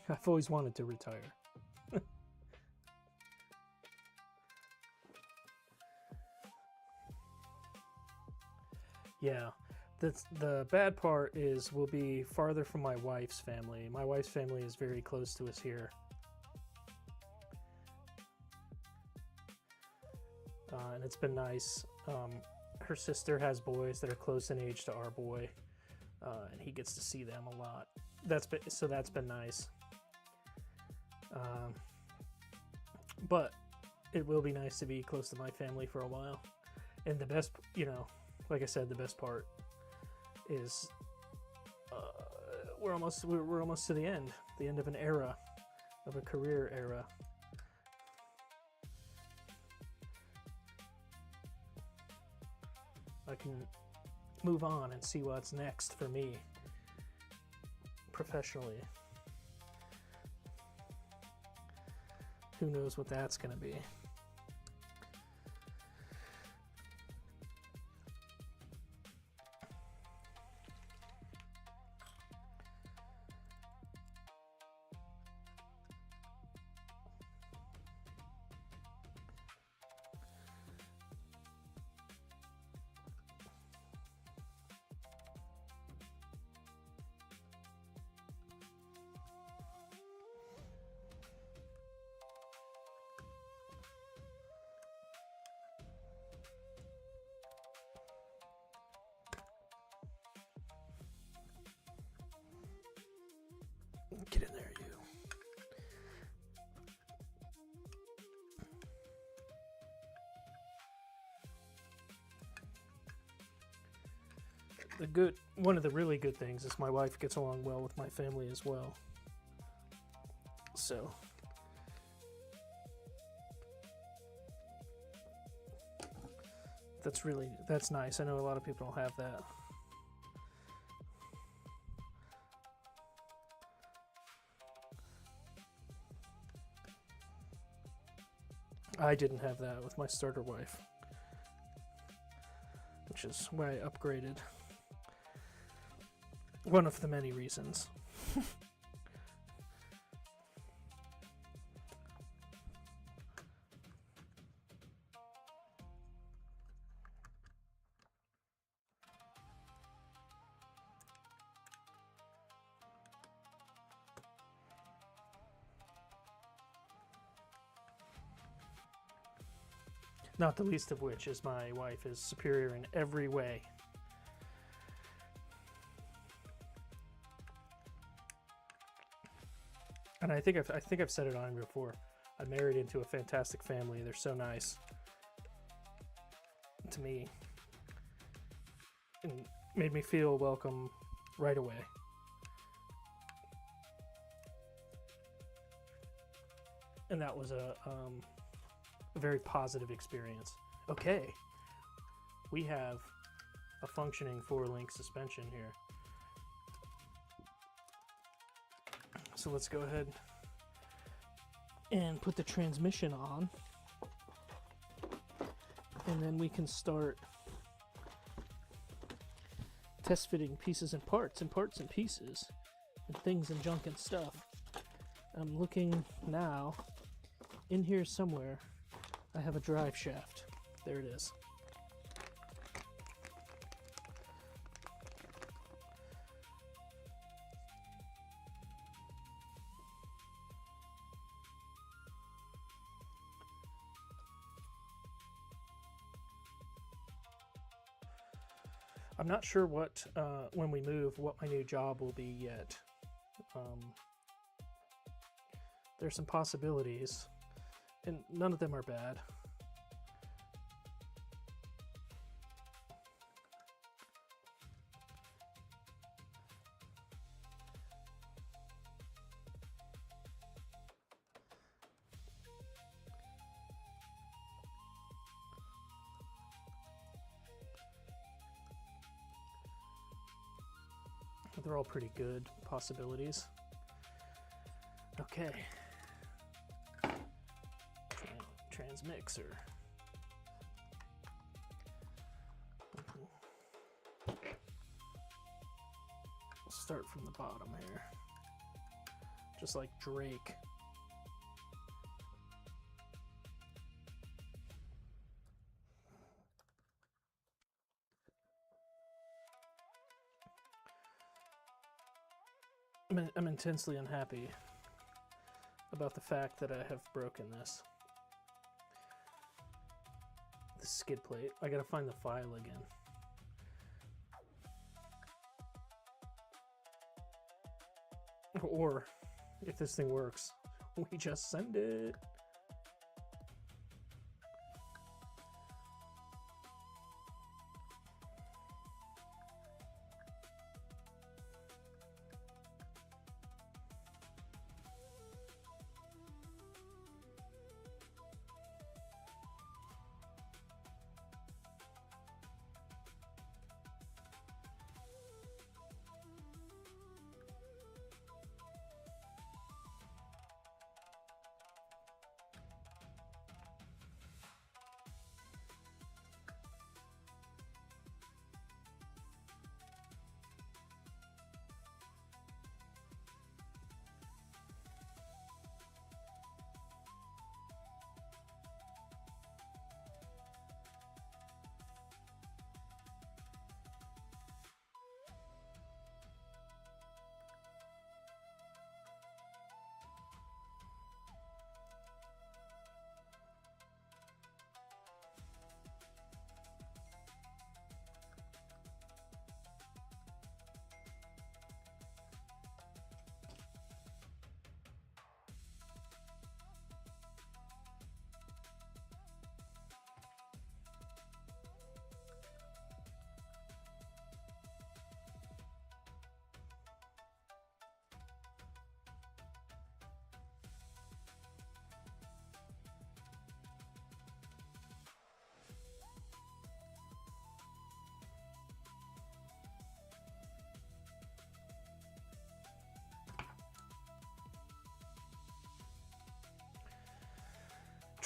I've always wanted to retire. Yeah, the bad part is we'll be farther from my wife's family. My wife's family is very close to us here. And it's been nice. Her sister has boys that are close in age to our boy, and he gets to see them a lot. That's been nice. But it will be nice to be close to my family for a while. And the best, like I said, the best part is we're almost to the end of an era, of a career era. I can move on and see what's next for me professionally. Who knows what that's going to be. one of the really good things is my wife gets along well with my family as well. So that's nice. I know a lot of people don't have that. I didn't have that with my starter wife, which is why I upgraded. One of the many reasons. Not the least of which is my wife is superior in every way. And I think I've said it on before. I married into a fantastic family. They're so nice to me and made me feel welcome right away. And that was a very positive experience. Okay, we have a functioning 4-link suspension here. So let's go ahead and put the transmission on, and then we can start test fitting pieces and parts and pieces and things and junk and stuff. I'm looking now. In here somewhere I have a drive shaft. There it is. I'm not sure what, when we move, what my new job will be yet. There's some possibilities, and none of them are bad. They're all pretty good possibilities. Okay. Transmixer. We'll start from the bottom here. Just like Drake. I'm intensely unhappy about the fact that I have broken this skid plate. I gotta find the file again. Or, if this thing works, we just send it.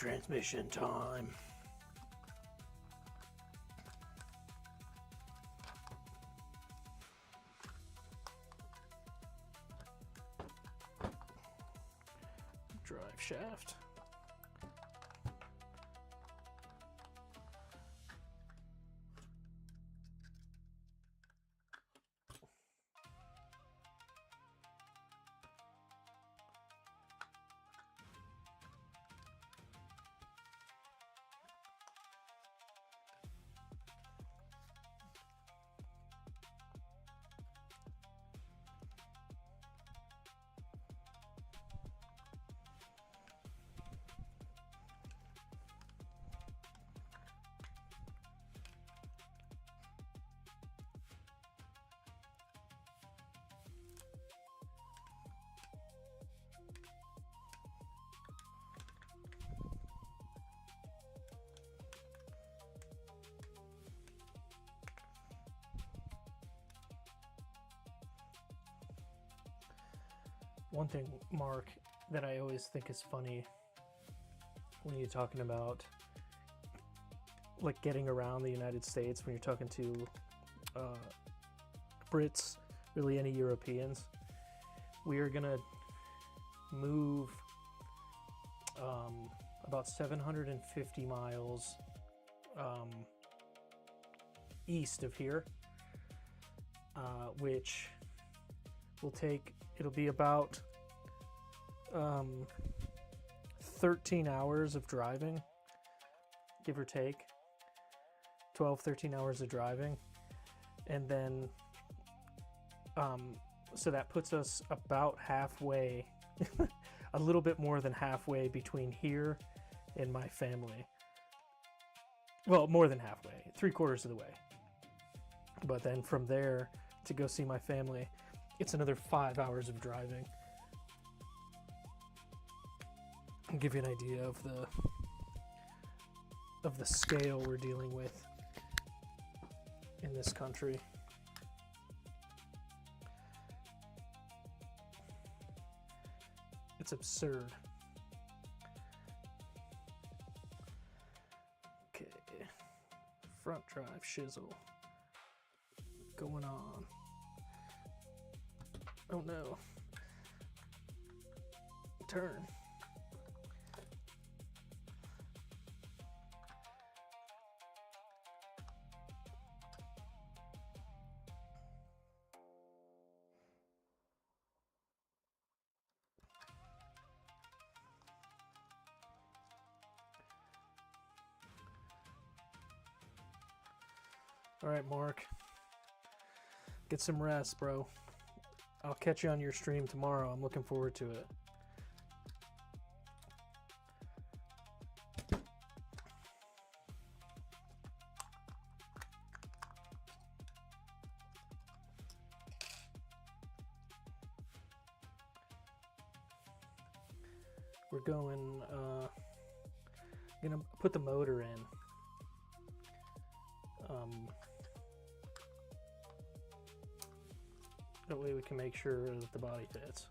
Transmission time. Drive shaft. One thing, Mark, that I always think is funny when you're talking about like getting around the United States, when you're talking to Brits, really any Europeans, we are gonna move about 750 miles east of here, which will take, it'll be about 13 hours of driving, give or take. 13 hours of driving. And then so that puts us about halfway a little bit more than halfway between here and my family. Well, more than halfway, 3/4 of the way. But then from there to go see my family, it's another 5 hours of driving. I'll give you an idea of the scale we're dealing with in this country. It's absurd. Okay, front drive shizzle going on. Oh no. Turn. All right, Mark. Get some rest, bro. I'll catch you on your stream tomorrow. I'm looking forward to it. We're going, gonna put the motor in. That way we can make sure that the body fits.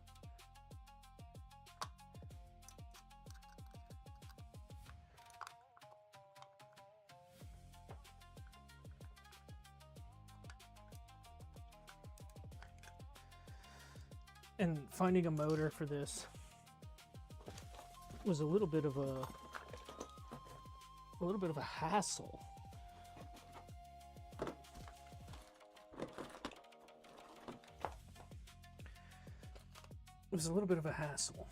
And finding a motor for this was a little bit of a hassle. It was a little bit of a hassle,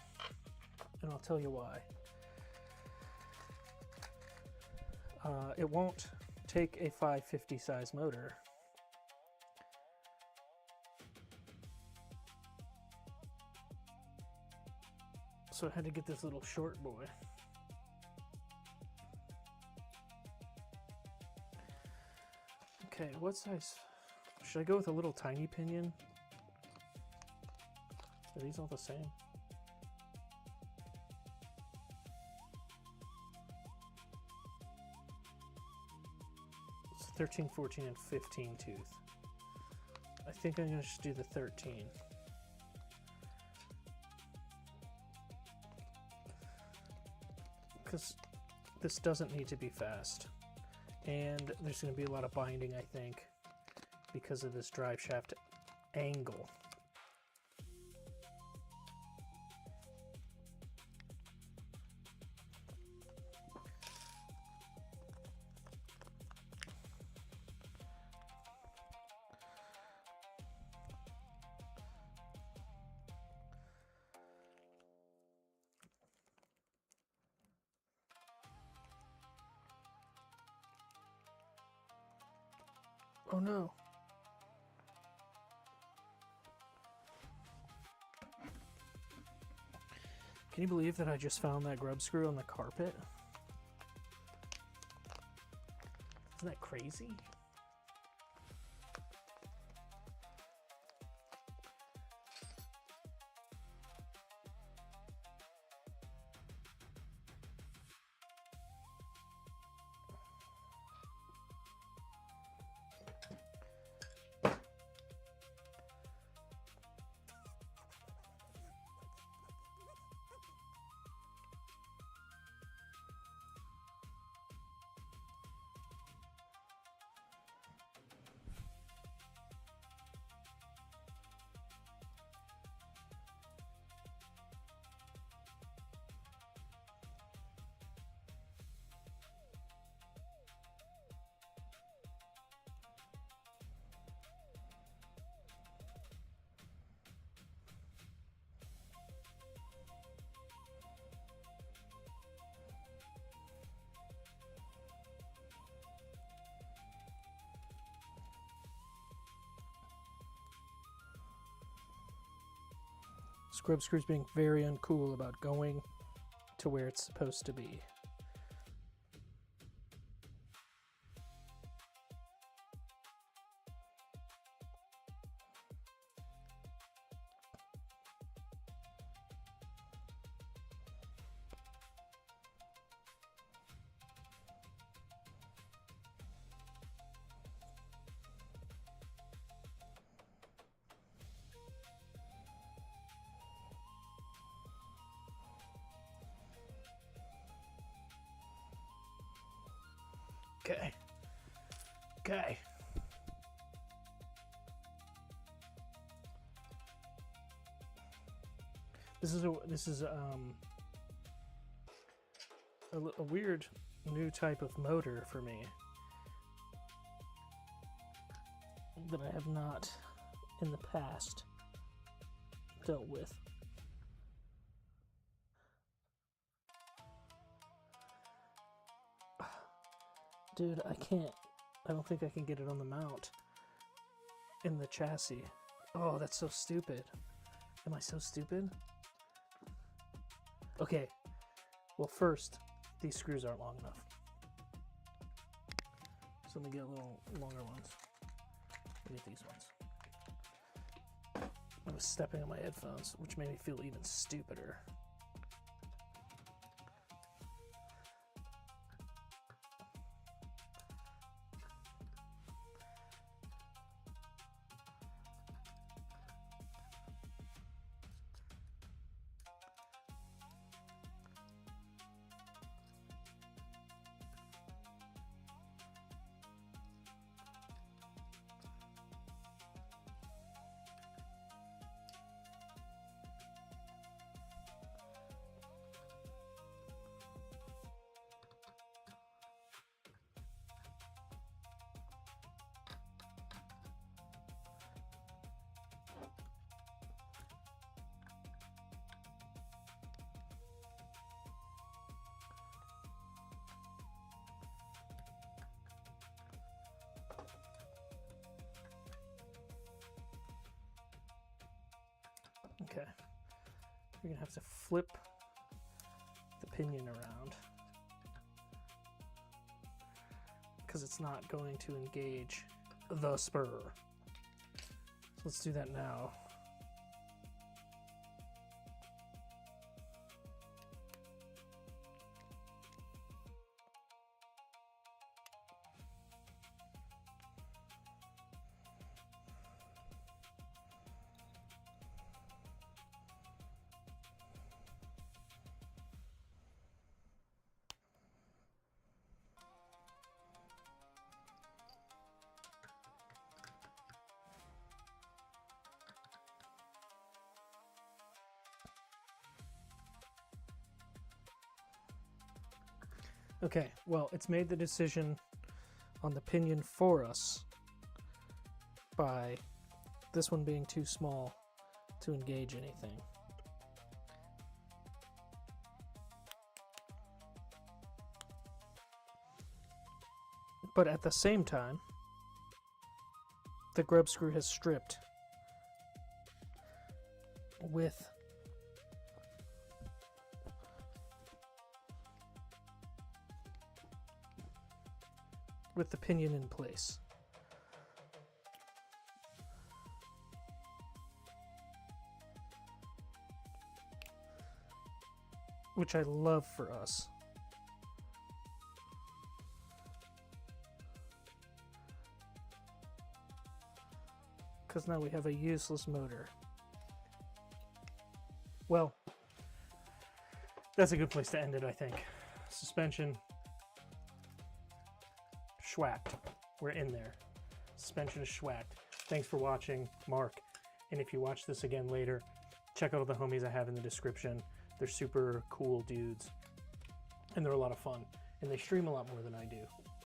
and I'll tell you why. It won't take a 550 size motor. So I had to get this little short boy. Okay, what size? Should I go with a little tiny pinion? Are these all the same? It's 13, 14, and 15 tooth. I think I'm going to just do the 13. Because this doesn't need to be fast. And there's going to be a lot of binding, I think, because of this drive shaft angle. Oh no. Can you believe that I just found that grub screw on the carpet? Isn't that crazy? Grub screw's being very uncool about going to where it's supposed to be. Okay. Okay. This is a weird new type of motor for me that I have not in the past dealt with. Dude, I don't think I can get it on the mount in the chassis. Oh, that's so stupid. Am I so stupid? Okay, well first, these screws aren't long enough. So let me get a little longer ones. Let me get these ones. I was stepping on my headphones, which made me feel even stupider. Okay, you're gonna have to flip the pinion around because it's not going to engage the spur. So let's do that now. Okay, well, it's made the decision on the pinion for us by this one being too small to engage anything. But at the same time, the grub screw has stripped with the pinion in place. Which I love for us. Because now we have a useless motor. Well, that's a good place to end it, I think. Suspension, schwacked. We're in there. Suspension is schwacked. Thanks for watching, Mark. And if you watch this again later, check out all the homies I have in the description. They're super cool dudes. And they're a lot of fun. And they stream a lot more than I do.